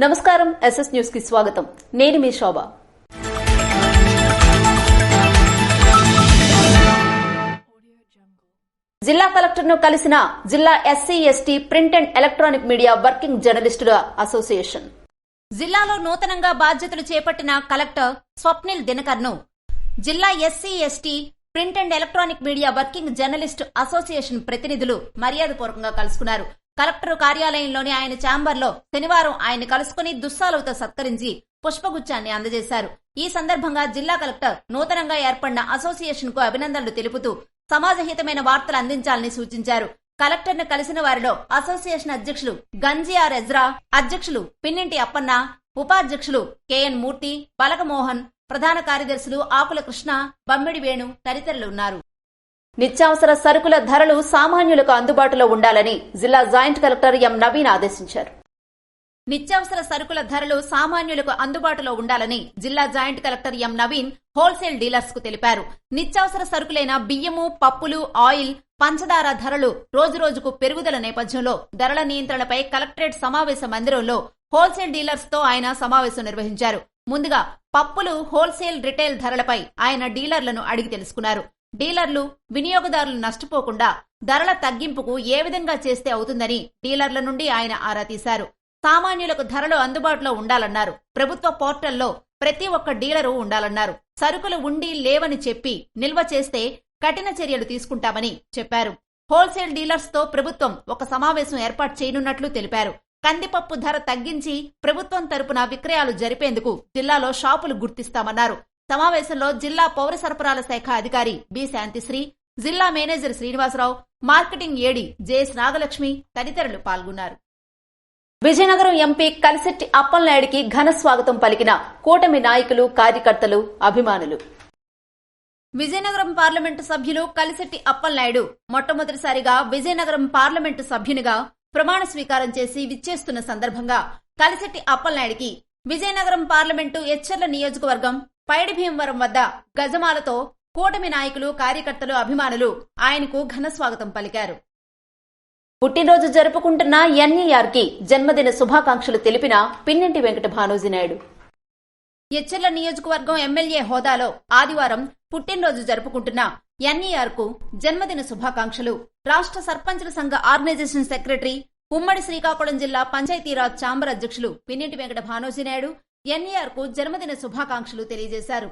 నమస్కారం SS news కి స్వాగతం. నేను మీ శోభ. జిల్లా కలెక్టర్ను కలిసిన జిల్లా SC ST print and electronic media working జర్నలిస్టుల అసోసియేషన్. జిల్లాలో నూతనంగా బాధ్యతలు చేపట్టిన కలెక్టర్ స్వప్నిల్ దినకర్ను జిల్లా SC ST print and electronic media working journalist association ప్రతినిధులు మర్యాదపూర్వకంగా కలుసుకున్నారు. కలెక్టర్ కార్యాలయంలోని ఆయన ఛాంబర్లో శనివారం ఆయన కలుసుకుని దుస్సాలుతో సత్కరించి పుష్పగుచ్చాన్ని అందజేశారు. ఈ సందర్భంగా జిల్లా కలెక్టర్ నూతనంగా ఏర్పడిన అసోసియేషన్ కు అభినందనలు తెలుపుతూ సమాజహితమైన వార్తలు అందించాలని సూచించారు. కలెక్టర్ ను కలిసిన వారిలో అసోసియేషన్ అధ్యక్షులు గంజిఆర్ ఎజ్రా, అధ్యక్షులు పిన్నింటి అప్పన్న, ఉపాధ్యక్షులు కెఎన్ మూర్తి, బలకమోహన్, ప్రధాన కార్యదర్శులు ఆకుల కృష్ణ, బమ్మిడి వేణు తదితరులు ఉన్నారు. నిత్యావసర సరుకుల ధరలు సామాన్యులకు అందుబాటులో ఉండాలని జిల్లా జాయింట్ కలెక్టర్ ఎం నవీన్ ఆదేశించారు. నిత్యావసర సరుకుల ధరలు సామాన్యులకు అందుబాటులో ఉండాలని జిల్లా joint collector M Naveen wholesale dealers కు తెలిపారు. నిత్యావసర సరుకులైన బియ్యము, పప్పులు, ఆయిల్, పంచదార ధరలు రోజురోజుకు పెరుగుదల నేపథ్యంలో ధరల నియంత్రణపై కలెక్టరేట్ సమావేశ మందిరంలో హోల్సేల్ డీలర్స్ తో ఆయన సమావేశం నిర్వహించారు. ముందుగా పప్పులు హోల్సేల్ రిటైల్ ధరలపై ఆయన డీలర్లను అడిగి తెలుసుకున్నారు. డీలర్లు, వినియోగదారులు నష్టపోకుండా ధరల తగ్గింపుకు ఏ విధంగా చేస్తే అవుతుందని డీలర్ల నుండి ఆయన ఆరా తీశారు. సామాన్యులకు ధరలు అందుబాటులో ఉండాలన్నారు. ప్రభుత్వ పోర్టల్లో ప్రతి ఒక్క డీలరు ఉండాలన్నారు. సరుకులు ఉండి లేవని చెప్పి నిల్వ చేస్తే కఠిన చర్యలు తీసుకుంటామని చెప్పారు. హోల్సేల్ డీలర్స్ తో ప్రభుత్వం ఒక సమావేశం ఏర్పాటు చేయనున్నట్లు తెలిపారు. కందిపప్పు ధర తగ్గించి ప్రభుత్వం తరపున విక్రయాలు జరిపేందుకు జిల్లాలో షాపులు గుర్తిస్తామన్నారు. సమావేశంలో జిల్లా పౌర సరఫరాల శాఖ అధికారి బి శాంతిశ్రీ, జిల్లా manager Srinivasarao, marketing AD JS Nagalakshmi తదితరులు పాల్గొన్నారు. విజయనగరం ఎంపీ కలిశెట్టి అప్పలనాయుడికి ఘన స్వాగతం పలికిన కూటమి నాయకులు, కార్యకర్తలు, అభిమానులు. విజయనగరం పార్లమెంటు సభ్యులు కలిశెట్టి అప్పలనాయుడు మొట్టమొదటిసారిగా విజయనగరం పార్లమెంటు సభ్యునిగా ప్రమాణ స్వీకారం చేసి విచ్చేస్తున్న సందర్భంగా కలిశెట్టి అప్పలనాయుడికి విజయనగరం పార్లమెంటు ఎచ్చర్ల నియోజకవర్గం పైడిభీమవరం వద్ద గజమాలతో కూటమి నాయకులు, కార్యకర్తలు, అభిమానులు ఆయనకు ఘన స్వాగతం పలికారు. పుట్టినరోజు జరుపుకుంటున్న ఎన్ఈఆర్ కి జన్మదిన శుభాకాంక్షలు తెలిపిన పిన్నింటి వెంకట భానోజీనాయుడు. ఎచ్చర్ల నియోజకవర్గం ఎమ్మెల్యే హోదాలో ఆదివారం పుట్టినరోజు జరుపుకుంటున్న ఎన్ఈఆర్ కు జన్మదిన శుభాకాంక్షలు రాష్ట్ర సర్పంచుల సంఘ ఆర్గనైజేషన్ సెక్రటరీ, ఉమ్మడి శ్రీకాకుళం జిల్లా పంచాయతీరాజ్ ఛాంబర్ అధ్యక్షులు పిన్నింటి వెంకట భానోజీనాయుడు ఎన్ఈఆర్ కు జన్మదిన శుభాకాంక్షలు తెలియజేశారు.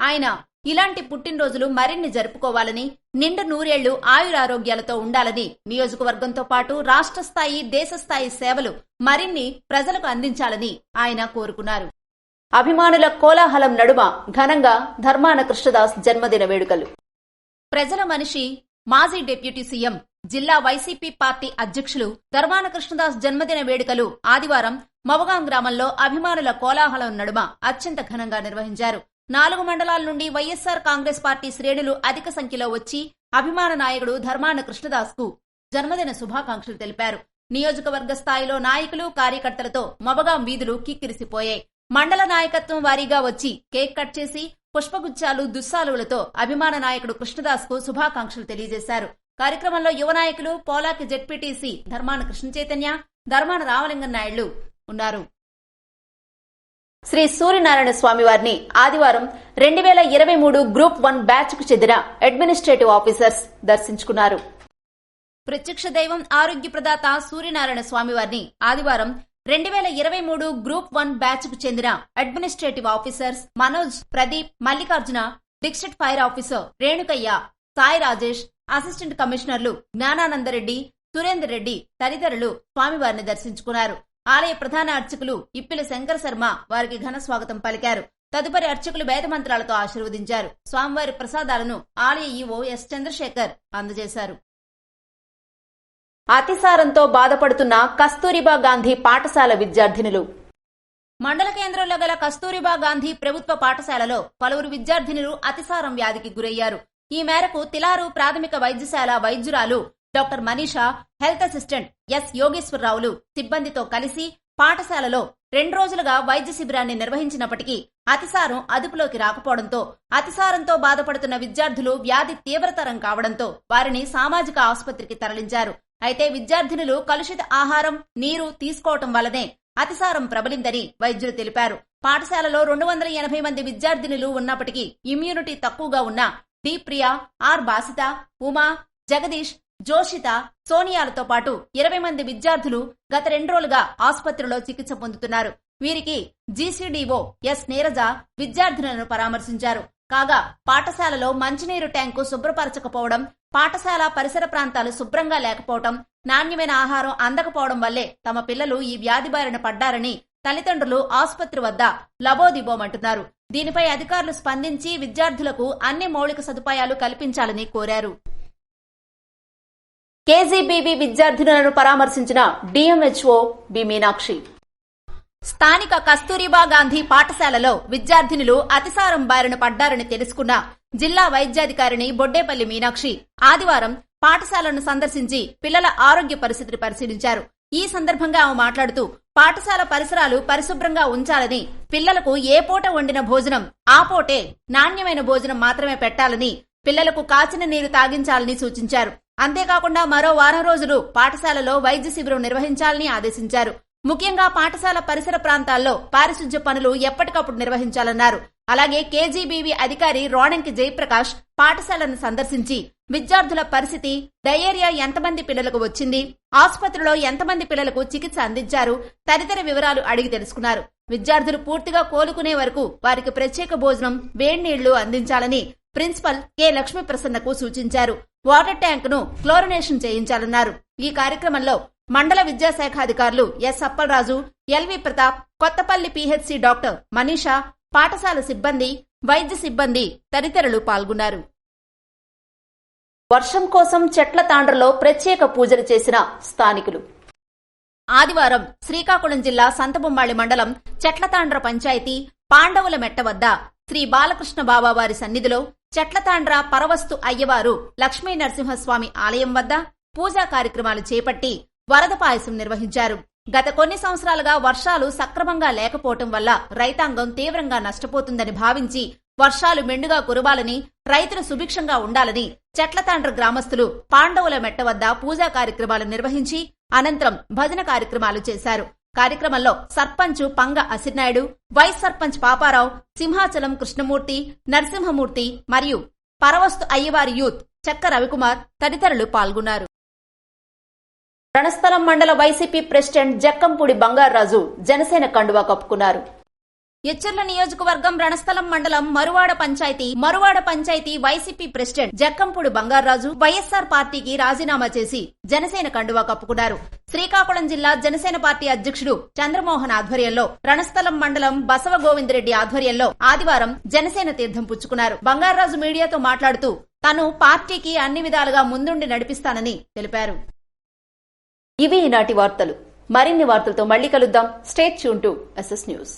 ఆయన ఇలాంటి పుట్టినరోజులు మరిన్ని జరుపుకోవాలని, నిండు నూరేళ్లు ఆయురారోగ్యాలతో ఉండాలని, నియోజకవర్గంతో పాటు రాష్ట్ర స్థాయి, దేశ స్థాయి సేవలు మరిన్ని ప్రజలకు అందించాలని ఆయన కోరుకున్నారు. అభిమానుల కోలాహలం నడుమ ఘనంగా ధర్మాన కృష్ణదాస్ జన్మదిన వేడుకలు. ప్రజల మనిషి, మాజీ డిప్యూటీ సీఎం, జిల్లా వైసీపీ పార్టీ అధ్యక్షులు ధర్మాన కృష్ణదాస్ జన్మదిన వేడుకలు ఆదివారం మవగాం గ్రామంలో అభిమానుల కోలాహలం నడుమ అత్యంత ఘనంగా నిర్వహించారు. 4 మండలాల నుండి వైఎస్సార్ కాంగ్రెస్ పార్టీ శ్రేణులు అధిక సంఖ్యలో వచ్చి అభిమాన నాయకుడు ధర్మాన కృష్ణదాస్ కు జన్మదిన శుభాకాంక్షలు తెలిపారు. నియోజకవర్గ స్థాయిలో నాయకులు, కార్యకర్తలతో మవగాం వీధులు కిక్కిరిసిపోయాయి. మండల నాయకత్వం వారీగా వచ్చి కేక్ కట్ చేసి పుష్పగుచ్చాలు, దుస్సాలులతో అభిమాన నాయకుడు కృష్ణదాస్ కు శుభాకాంక్షలు తెలియజేశారు. కార్యక్రమంలో యువ నాయకులు, పోలాకి జెడ్పీటీసీ ధర్మాన కృష్ణ చైతన్య, ధర్మాన రామలింగం నాయుళ్లు ఉన్నారు. శ్రీ సూర్యనారాయణ స్వామి వారిని ఆదివారం 2023 గ్రూప్ 1 బ్యాచ్ కు చెందిన అడ్మినిస్ట్రేటివ్ ఆఫీసర్స్ దర్శించుకున్నారు. ప్రత్యక్ష దైవం, ఆరోగ్య ప్రదాత సూర్యనారాయణ స్వామి వారిని ఆదివారం 2023 గ్రూప్ 1 బ్యాచ్ కు చెందిన administrative officers Manoj, Pradeep, Mallikarjuna, district fire officer Renukaiah, Sai Rajesh, assistant కమిషనర్లు జ్ఞానానందరెడ్డి, సురేందర్ రెడ్డి తదితరులు స్వామివారిని దర్శించుకున్నారు. ఆలయ ప్రధాన అర్చకులు ఇప్పిలి శంకర శర్మ వారికి ఘన స్వాగతం పలికారు. తదుపరి అర్చకులు వేదమంత్రాలతో ఆశీర్వదించారు. స్వామివారి ప్రసాదాలను ఆలయ ఈవో ఎస్ చంద్రశేఖర్ అందజేశారు. అతిసారంతో బాధపడుతున్న కస్తూరిబా గాంధీ పాఠశాల విద్యార్థినులు. మండల కేంద్రంలో గల కస్తూరిబా గాంధీ ప్రభుత్వ పాఠశాలలో పలువురు విద్యార్థినులు అతిసారం వ్యాధికి గురయ్యారు. ఈ మేరకు తిలారు ప్రాథమిక వైద్యశాల వైద్యురాలు doctor Manisha, health assistant S యోగేశ్వరరావులు సిబ్బందితో కలిసి పాఠశాలలో 2 రోజులుగా వైద్య శిబిరాన్ని నిర్వహించినప్పటికీ అతిసారం అదుపులోకి రాకపోవడంతో అతిసారంతో బాధపడుతున్న విద్యార్థులు వ్యాధి తీవ్రతరం కావడంతో వారిని సామాజిక ఆసుపత్రికి తరలించారు. అయితే విద్యార్థినులు కలుషిత ఆహారం, నీరు తీసుకోవటం వల్లనే అతిసారం ప్రబలిందని వైద్యులు తెలిపారు. పాఠశాలలో 280 మంది విద్యార్థినులు ఉన్నప్పటికీ ఇమ్యూనిటీ తక్కువగా ఉన్న డి ప్రియా, ఆర్ బాసిత, ఉమా, జగదీష్, జోషిత, సోనియాలతో పాటు 20 మంది విద్యార్థులు గత 2 రోజులుగా ఆసుపత్రిలో చికిత్స పొందుతున్నారు. వీరికి జీసీడీఓ ఎస్ నీరజ విద్యార్థులను పరామర్శించారు. కాగా పాఠశాలలో మంచినీరు ట్యాంకు శుభ్రపరచకపోవడం, పాఠశాల పరిసర ప్రాంతాలు శుభ్రంగా లేకపోవడం, నాణ్యమైన ఆహారం అందకపోవడం వల్లే తమ పిల్లలు ఈ వ్యాధి బారిన పడ్డారని తల్లిదండ్రులు ఆసుపత్రి వద్ద లబోదిబోమంటున్నారు. దీనిపై అధికారులు స్పందించి విద్యార్థులకు అన్ని మౌలిక సదుపాయాలు కల్పించాలని కోరారు. కేజీబీవీ విద్యార్థినులను పరామర్శించిన డిఎంహెచ్ఓ బి మీనాక్షి. స్థానిక కస్తూరిబా గాంధీ పాఠశాలలో విద్యార్థినులు అతిసారం బారిన పడ్డారని తెలుసుకున్న జిల్లా వైద్యాధికారిని బొడ్డేపల్లి మీనాక్షి ఆదివారం పాఠశాలను సందర్శించి పిల్లల ఆరోగ్య పరిస్థితిని పరిశీలించారు. ఈ సందర్భంగా ఆమె మాట్లాడుతూ పాఠశాల పరిసరాలు పరిశుభ్రంగా ఉంచాలని, పిల్లలకు ఏ పూట వండిన భోజనం ఆ పూటే నాణ్యమైన భోజనం మాత్రమే పెట్టాలని, పిల్లలకు కాచిన నీరు తాగించాలని సూచించారు. అంతేకాకుండా మరో వారం రోజులు పాఠశాలలో వైద్య శిబిరం నిర్వహించాలని ఆదేశించారు. ముఖ్యంగా పాఠశాల పరిసర ప్రాంతాల్లో పారిశుధ్య పనులు ఎప్పటికప్పుడు నిర్వహించాలన్నారు. అలాగే కేజీబీవీ అధికారి రోణంకి జయప్రకాష్ పాఠశాలను సందర్శించి విద్యార్థుల పరిస్థితి, డయేరియా ఎంతమంది పిల్లలకు వచ్చింది, ఆసుపత్రిలో ఎంతమంది పిల్లలకు చికిత్స అందించారు తదితర వివరాలు అడిగి తెలుసుకున్నారు. విద్యార్థులు పూర్తిగా కోలుకునే వరకు వారికి ప్రత్యేక భోజనం, వేడినీళ్లు అందించాలని ప్రిన్సిపల్ కె లక్ష్మీ ప్రసన్నకు సూచించారు. వాటర్ ట్యాంక్ ను క్లోరినేషన్ చేయించాలన్నారు. ఈ కార్యక్రమంలో మండల విద్యాశాఖాధికారులు S Appalaraju, LV Pratap, Kothapalli PHC doctor Manisha, పాఠశాల సిబ్బంది, వైద్య సిబ్బంది తదితరులు పాల్గొన్నారు. వర్షం కోసం చెట్ల తాండ్రలో ప్రత్యేక పూజలు చేసిన స్థానికులు. ఆదివారం శ్రీకాకుళం జిల్లా సంతబొమ్మాళి మండలం చెట్లతాండ్ర పంచాయతీ పాండవుల మెట్ట వద్ద శ్రీ బాలకృష్ణ బాబా వారి సన్నిధిలో చెట్లతాండ్ర పరవస్తు అయ్యవారు లక్ష్మీ నరసింహస్వామి ఆలయం వద్ద పూజా కార్యక్రమాలు చేపట్టి వరద పాయసం నిర్వహించారు. గత కొన్ని సంవత్సరాలుగా వర్షాలు సక్రమంగా లేకపోవటం వల్ల రైతాంగం తీవ్రంగా నష్టపోతుందని భావించి వర్షాలు మెండుగా కురవాలని, రైతులు సుభిక్షంగా ఉండాలని చెట్లతాండ్ర గ్రామస్తులు పాండవుల మెట్ట వద్ద పూజా కార్యక్రమాలు నిర్వహించి అనంతరం భజన కార్యక్రమాలు చేశారు. కార్యక్రమంలో సర్పంచ్ పంగ అసిర్నాయుడు, వైస్ సర్పంచ్ పాపారావు, సింహాచలం కృష్ణమూర్తి, నరసింహమూర్తి మరియు పరవస్తు అయ్యవారి యూత్ చెక్క రవికుమార్ తదితరులు పాల్గొన్నారు. రణస్థలం మండల వైసీపీ ప్రెసిడెంట్ జక్కంపూడి బంగారాజు జనసేన కండువా కప్పుకున్నారు. ఎచ్చర్ల నియోజకవర్గం రణస్థలం మండలం మరువాడ పంచాయతీ వైసీపీ ప్రెసిడెంట్ జక్కంపూడి బంగారాజు వైఎస్సార్ పార్టీకి రాజీనామా చేసి జనసేన కండువా కప్పుకున్నారు. శ్రీకాకుళం జిల్లా జనసేన పార్టీ అధ్యక్షుడు చంద్రమోహన్ ఆధ్వర్యంలో రణస్థలం మండలం బసవ గోవిందరెడ్డి ఆధ్వర్యంలో ఆదివారం జనసేన తీర్థం పుచ్చుకున్నారు. బంగారాజు మీడియాతో మాట్లాడుతూ తాను పార్టీకి అన్ని విధాలుగా ముందుండి నడిపిస్తానని తెలిపారు. ఇవి ఈనాటి వార్తలు. మరిన్ని వార్తలతో మళ్లీ కలుద్దాం. Stay tune to SS news.